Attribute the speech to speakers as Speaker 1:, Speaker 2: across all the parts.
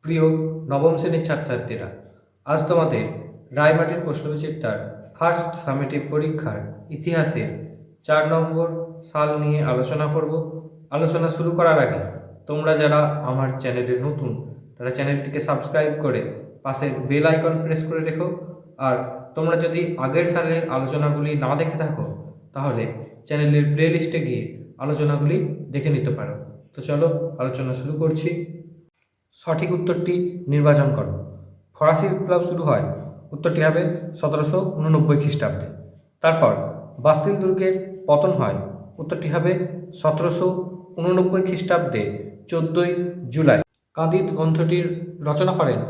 Speaker 1: প্রিয় নবম শ্রেণীর ছাত্রছাত্রীরা, আজ তোমাদের রায়মাটির প্রশ্নবিচিত্রার ফার্স্ট সামেটিভ পরীক্ষার ইতিহাসের 4 নম্বর সাল নিয়ে আলোচনা করব। আলোচনা শুরু করার আগে তোমরা যারা আমার চ্যানেলে নতুন তারা চ্যানেলটিকে সাবস্ক্রাইব করে পাশের বেল আইকন প্রেস করে রেখো। আর তোমরা যদি আগের সালের আলোচনাগুলি না দেখে থাকো তাহলে চ্যানেলের প্লেলিস্টে গিয়ে আলোচনাগুলি দেখে নিতে পারো। তো চলো আলোচনা শুরু করছি। সঠিক উত্তরটি নির্বাচন করো। ফরাসি বিপ্লব শুরু হয়, উত্তরটি হবে 1789 খ্রিস্টাব্দে। তারপর বাস্তিল দুর্গের পতন হয়, উত্তরটি হবে 1789 খ্রিস্টাব্দে 14ই জুলাই। কাঁদিদ গ্রন্থটির রচনা করেন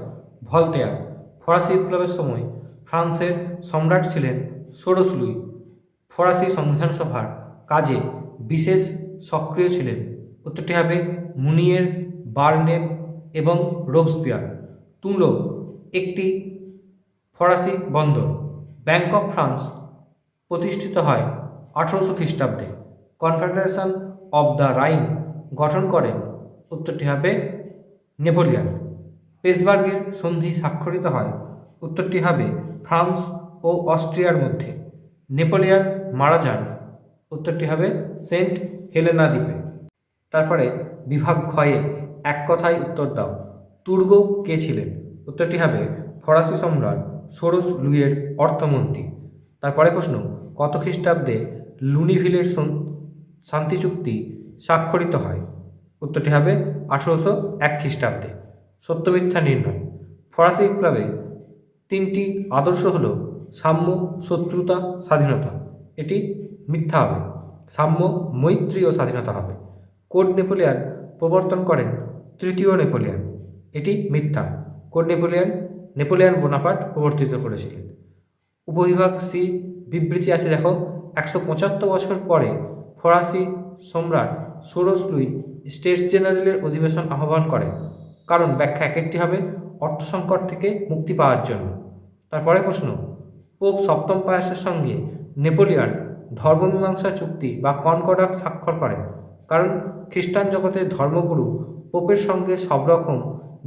Speaker 1: ভলতেয়ার। ফরাসি বিপ্লবের সময় ফ্রান্সের সম্রাট ছিলেন ষোড়শ লুই। ফরাসি সংবিধান সভার কাজে বিশেষ সক্রিয় ছিলেন, উত্তরটি হবে মুনিয়ের, বার্নেভ এবং রোবসপিয়ার। তুলো একটি ফরাসি বন্দর। ব্যাংক অফ ফ্রান্স প্রতিষ্ঠিত হয় 1800 খ্রিস্টাব্দে। কনফেডারেশন অব দ্য রাইন গঠন করেন, উত্তরটি হবে নেপোলিয়ন। পেসবার্গের সন্ধি স্বাক্ষরিত হয়, উত্তরটি হবে ফ্রান্স ও অস্ট্রিয়ার মধ্যে। নেপোলিয়ন মারা যান, উত্তরটি হবে সেন্ট হেলেনা দ্বীপে। তারপরে বিভাগ ক্ষয়ে এক কথায় উত্তর দাও। তুর্গ কে ছিলেন, উত্তরটি হবে ফরাসি সম্রাট ষোড়শ লুইয়ের অর্থমন্ত্রী। তারপরে প্রশ্ন, কত খ্রিস্টাব্দে লুনিভিলের শান্তি চুক্তি স্বাক্ষরিত হয়, উত্তরটি হবে 1801 খ্রিস্টাব্দে। সত্য মিথ্যা নির্ণয়। ফরাসি বিপ্লবে 3টি আদর্শ হল সাম্য, শত্রুতা, স্বাধীনতা। এটি মিথ্যা হবে, সাম্য, মৈত্রী ও স্বাধীনতা হবে। কোড নেপোলিয়ন প্রবর্তন করেন তৃতীয় নেপোলিয়ন, এটি মিথ্যা। কোড নেপোলিয়ন বোনাপার্ট প্রবর্তিত করেছিলেন। উপবিভাগ সি বিবৃতি আছে দেখো। 175 বছর পরে ফরাসি সম্রাট ষোড়শ লুই স্টেটস জেনারেলের অধিবেশন আহ্বান করেন, কারণ ব্যাখ্যা একটি হবে অর্থ সংকট থেকে মুক্তি পাওয়ার জন্য। তারপরে প্রশ্ন, পোপ সপ্তম পায়াসের সঙ্গে নেপোলিয়ন ধর্মমীমাংসা চুক্তি বা কনকর্ডাট স্বাক্ষর করেন, কারণ খ্রিস্টান জগতের ধর্মগুরু পোপের সঙ্গে সব রকম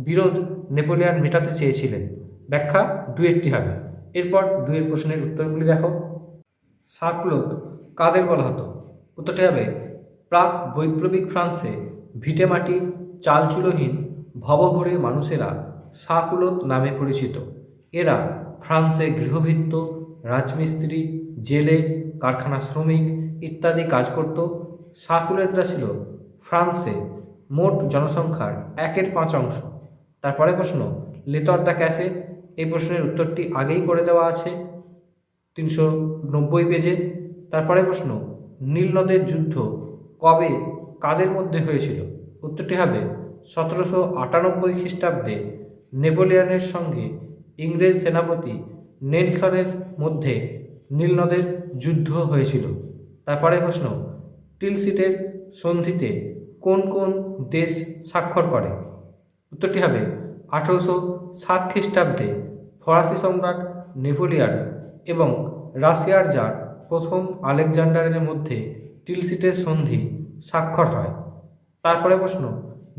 Speaker 1: বিরোধ নেপোলিয়ন মেটাতে চেয়েছিলেন। ব্যাখ্যা দুয়েরটি হবে। এরপর দুয়ের প্রশ্নের উত্তরগুলি দেখো। শাকলোত কাদের বলা হতো, উত্তরটি হবে প্রাক বৈপ্লবিক ফ্রান্সে ভিটেমাটি চালচুলোহীন ভবঘুরে মানুষেরা শাকলোত নামে পরিচিত। এরা ফ্রান্সে গৃহভৃত্য, রাজমিস্ত্রি, জেলে, কারখানা শ্রমিক ইত্যাদি কাজ করত। শাকলোতরা ছিল ফ্রান্সে মোট জনসংখ্যার 1/5 তারপরে প্রশ্ন, লেতর দ্য ক্যাসে, এই প্রশ্নের উত্তরটি আগেই করে দেওয়া আছে 390 পেজে। তারপরে প্রশ্ন, নীল নদের যুদ্ধ কবে কাদের মধ্যে হয়েছিল, উত্তরটি হবে 1798 খ্রিস্টাব্দে নেপোলিয়নের সঙ্গে ইংরেজ সেনাপতি নেলসনের মধ্যে নীল নদের যুদ্ধ হয়েছিল। তারপরে প্রশ্ন, টিলসিটের সন্ধিতে কোন কোন দেশ স্বাক্ষর করে, উত্তরটি হবে 1807 খ্রিস্টাব্দে ফরাসি সম্রাট নেপোলিয়ন এবং রাশিয়ার জার প্রথম আলেকজান্ডারের মধ্যে টিলসিটের সন্ধি স্বাক্ষর হয়। তারপরে প্রশ্ন,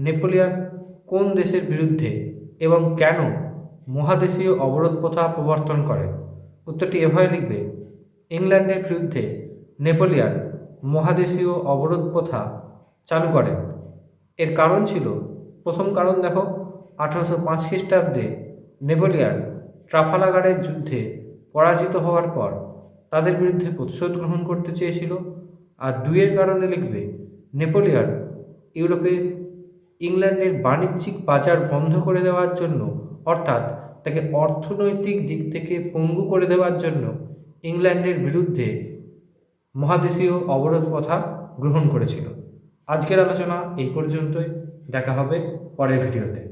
Speaker 1: নেপোলিয়ন কোন দেশের বিরুদ্ধে এবং কেন মহাদেশীয় অবরোধ প্রথা প্রবর্তন করেন, উত্তরটি এভাবে লিখবে, ইংল্যান্ডের বিরুদ্ধে নেপোলিয়ন মহাদেশীয় অবরোধ প্রথা চালু করেন। এর কারণ ছিল, প্রথম কারণ দেখো, 1805 খ্রিস্টাব্দে নেপোলিয়ন ট্রাফালগারের যুদ্ধে পরাজিত হওয়ার পর তাদের বিরুদ্ধে প্রতিশোধ গ্রহণ করতে চেয়েছিল। আর দুইয়ের কারণে লিখবে, নেপোলিয়ন ইউরোপে ইংল্যান্ডের বাণিজ্যিক বাজার বন্ধ করে দেওয়ার জন্য, অর্থাৎ তাকে অর্থনৈতিক দিক থেকে পঙ্গু করে দেওয়ার জন্য ইংল্যান্ডের বিরুদ্ধে মহাদেশীয় অবরোধ প্রথা গ্রহণ করেছিল। আজকের আলোচনা এই পর্যন্তই, দেখা হবে পরের ভিডিওতে।